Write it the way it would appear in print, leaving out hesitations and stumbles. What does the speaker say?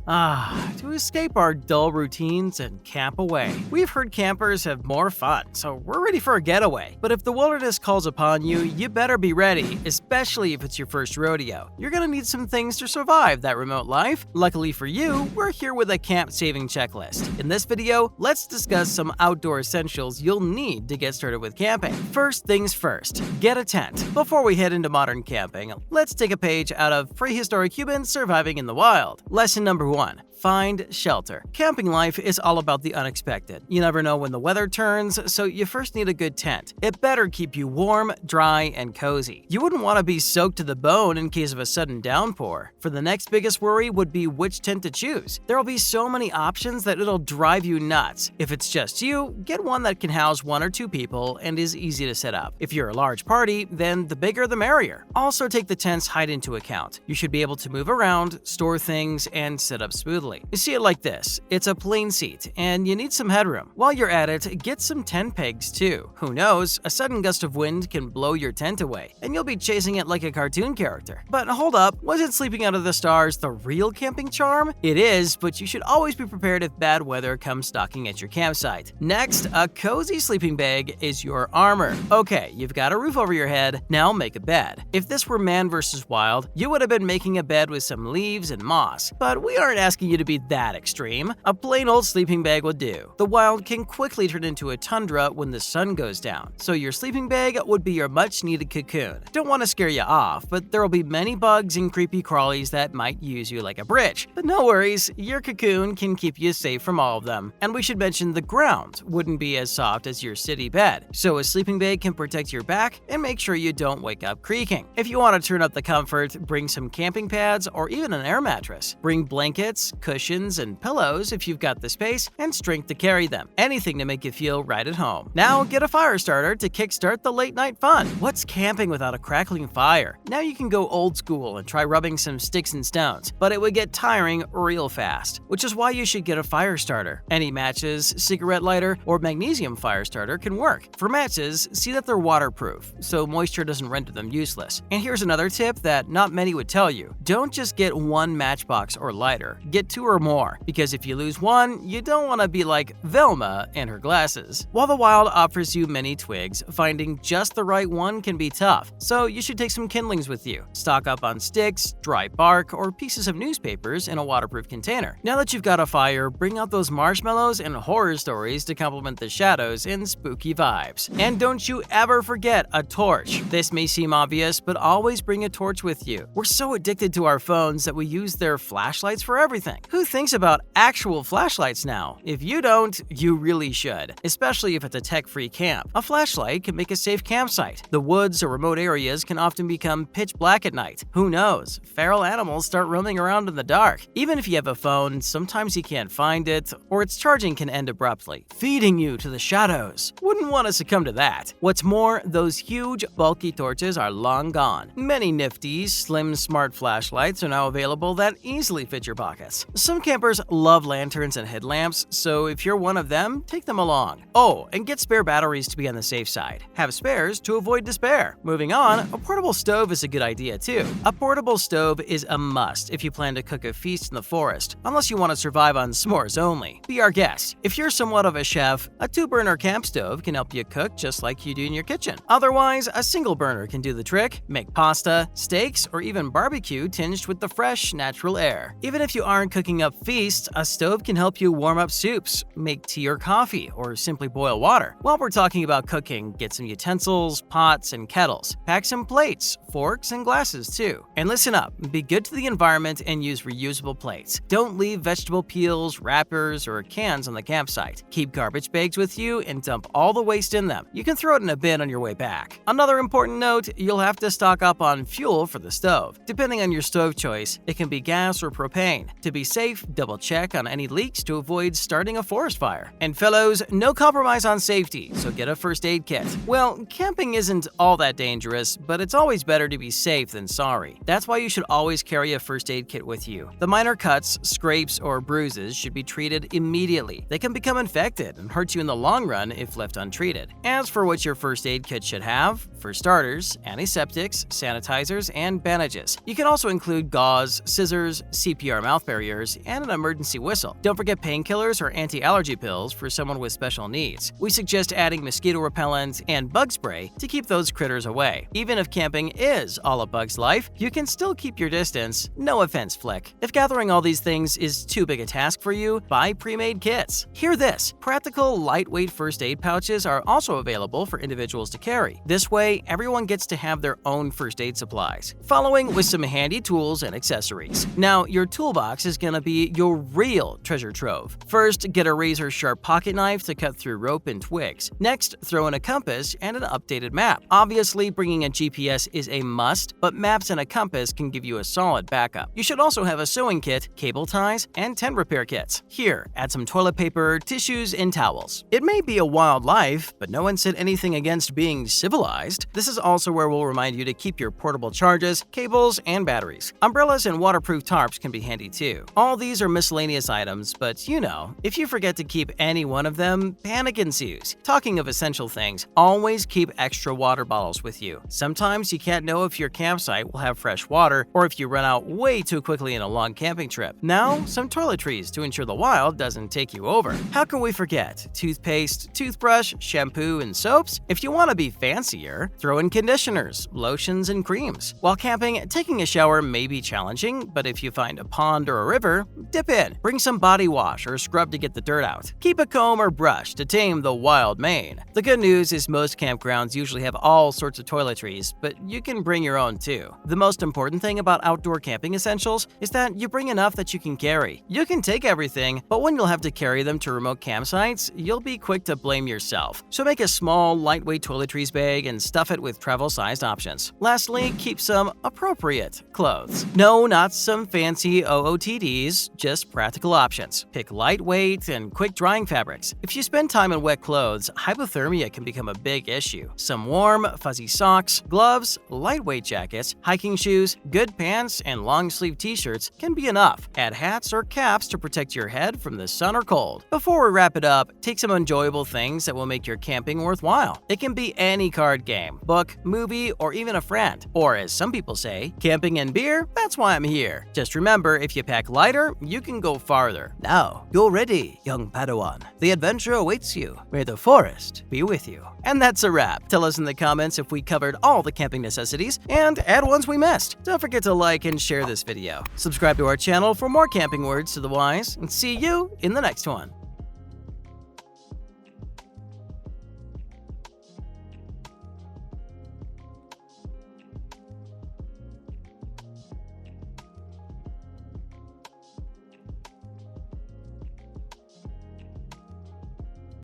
To escape our dull routines and camp away. We've heard campers have more fun, so we're ready for a getaway. But if the wilderness calls upon you, you better be ready, especially if it's your first rodeo. You're gonna need some things to survive that remote life. Luckily for you, we're here with a camp-saving checklist. In this video, let's discuss some outdoor essentials you'll need to get started with camping. First things first, get a tent. Before we head into modern camping, let's take a page out of Prehistoric Humans Surviving in the Wild. Lesson number 1. Find shelter. Camping life is all about the unexpected. You never know when the weather turns, so you first need a good tent. It better keep you warm, dry, and cozy. You wouldn't want to be soaked to the bone in case of a sudden downpour. For the next biggest worry would be which tent to choose. There'll be so many options that it'll drive you nuts. If it's just you, get one that can house 1 or 2 people and is easy to set up. If you're a large party, then the bigger the merrier. Also take the tent's height into account. You should be able to move around, store things, and sit up smoothly. You see it like this. It's a plain seat, and you need some headroom. While you're at it, get some tent pegs too. Who knows, a sudden gust of wind can blow your tent away, and you'll be chasing it like a cartoon character. But hold up, wasn't sleeping under the stars the real camping charm? It is, but you should always be prepared if bad weather comes stalking at your campsite. Next, a cozy sleeping bag is your armor. Okay, you've got a roof over your head, now make a bed. If this were Man vs. Wild, you would have been making a bed with some leaves and moss, but we aren't asking you to be that extreme. A plain old sleeping bag would do. The wild can quickly turn into a tundra when the sun goes down, so your sleeping bag would be your much-needed cocoon. Don't want to scare you off, but there will be many bugs and creepy crawlies that might use you like a bridge. But no worries, your cocoon can keep you safe from all of them. And we should mention the ground wouldn't be as soft as your city bed, so a sleeping bag can protect your back and make sure you don't wake up creaking. If you want to turn up the comfort, bring some camping pads or even an air mattress. Bring blankets, cushions, and pillows if you've got the space and strength to carry them. Anything to make you feel right at home. Now get a fire starter to kickstart the late night fun. What's camping without a crackling fire? Now you can go old school and try rubbing some sticks and stones, but it would get tiring real fast, which is why you should get a fire starter. Any matches, cigarette lighter, or magnesium fire starter can work. For matches, see that they're waterproof, so moisture doesn't render them useless. And here's another tip that not many would tell you. Don't just get one matchbox or lighter, get 2 or more, because if you lose one, you don't want to be like Velma and her glasses. While the wild offers you many twigs, finding just the right one can be tough, so you should take some kindlings with you. Stock up on sticks, dry bark, or pieces of newspapers in a waterproof container. Now that you've got a fire, bring out those marshmallows and horror stories to complement the shadows and spooky vibes. And don't you ever forget a torch. This may seem obvious, but always bring a torch with you. We're so addicted to our phones that we use their flashlights for everything. Who thinks about actual flashlights now? If you don't, you really should, especially if it's a tech-free camp. A flashlight can make a safe campsite. The woods or remote areas can often become pitch black at night. Who knows? Feral animals start roaming around in the dark. Even if you have a phone, sometimes you can't find it, or its charging can end abruptly, feeding you to the shadows. Wouldn't want to succumb to that. What's more, those huge, bulky torches are long gone. Many nifty, slim, smart flashlights are now available that easily fit your pockets. Some campers love lanterns and headlamps, so if you're one of them, take them along. Oh, and get spare batteries to be on the safe side. Have spares to avoid despair. Moving on, a portable stove is a good idea too. A portable stove is a must if you plan to cook a feast in the forest, unless you want to survive on s'mores only. Be our guest. If you're somewhat of a chef, a 2-burner camp stove can help you cook just like you do in your kitchen. Otherwise, a single burner can do the trick. Make pasta, steaks, or even barbecue tinged with the fresh, natural air. Even if you aren't cooking up feasts, a stove can help you warm up soups, make tea or coffee, or simply boil water. While we're talking about cooking, get some utensils, pots, and kettles. Pack some plates, forks, and glasses too. And listen up, be good to the environment and use reusable plates. Don't leave vegetable peels, wrappers, or cans on the campsite. Keep garbage bags with you and dump all the waste in them. You can throw it in a bin on your way back. Another important note, you'll have to stock up on fuel for the stove. Depending on your stove choice, it can be gas or propane. To be safe, double check on any leaks to avoid starting a forest fire. And fellows, no compromise on safety, so get a first aid kit. Well, camping isn't all that dangerous, but it's always better to be safe than sorry. That's why you should always carry a first aid kit with you. The minor cuts, scrapes, or bruises should be treated immediately. They can become infected and hurt you in the long run if left untreated. As for what your first aid kit should have, for starters, antiseptics, sanitizers, and bandages. You can also include gauze, scissors, CPR mouth barrier, layers, and an emergency whistle. Don't forget painkillers or anti-allergy pills for someone with special needs. We suggest adding mosquito repellent and bug spray to keep those critters away. Even if camping is all a bug's life, you can still keep your distance. No offense, Flick. If gathering all these things is too big a task for you, buy pre-made kits. Hear this: practical, lightweight first aid pouches are also available for individuals to carry. This way, everyone gets to have their own first aid supplies. Following with some handy tools and accessories. Now, your toolbox is gonna be your real treasure trove. First, get a razor-sharp pocket knife to cut through rope and twigs. Next, throw in a compass and an updated map. Obviously, bringing a GPS is a must, but maps and a compass can give you a solid backup. You should also have a sewing kit, cable ties, and tent repair kits. Here, add some toilet paper, tissues, and towels. It may be a wild life, but no one said anything against being civilized. This is also where we'll remind you to keep your portable charges, cables, and batteries. Umbrellas and waterproof tarps can be handy too. All these are miscellaneous items, but you know, if you forget to keep any one of them, panic ensues. Talking of essential things, always keep extra water bottles with you. Sometimes you can't know if your campsite will have fresh water or if you run out way too quickly in a long camping trip. Now, some toiletries to ensure the wild doesn't take you over. How can we forget toothpaste, toothbrush, shampoo, and soaps? If you want to be fancier, throw in conditioners, lotions, and creams. While camping, taking a shower may be challenging, but if you find a pond or a river, dip in. Bring some body wash or scrub to get the dirt out. Keep a comb or brush to tame the wild mane. The good news is most campgrounds usually have all sorts of toiletries, but you can bring your own too. The most important thing about outdoor camping essentials is that you bring enough that you can carry. You can take everything, but when you'll have to carry them to remote campsites, you'll be quick to blame yourself. So make a small, lightweight toiletries bag and stuff it with travel-sized options. Lastly, keep some appropriate clothes. No, not some fancy OOTDs, just practical options. Pick lightweight and quick-drying fabrics. If you spend time in wet clothes, hypothermia can become a big issue. Some warm, fuzzy socks, gloves, lightweight jackets, hiking shoes, good pants, and long-sleeve t-shirts can be enough. Add hats or caps to protect your head from the sun or cold. Before we wrap it up, take some enjoyable things that will make your camping worthwhile. It can be any card game, book, movie, or even a friend. Or as some people say, camping and beer, that's why I'm here. Just remember, if you pack lighter, you can go farther. Now, you're ready, young Padawan. The adventure awaits you. May the forest be with you. And that's a wrap. Tell us in the comments if we covered all the camping necessities and add ones we missed. Don't forget to like and share this video. Subscribe to our channel for more camping words to the wise, and see you in the next one.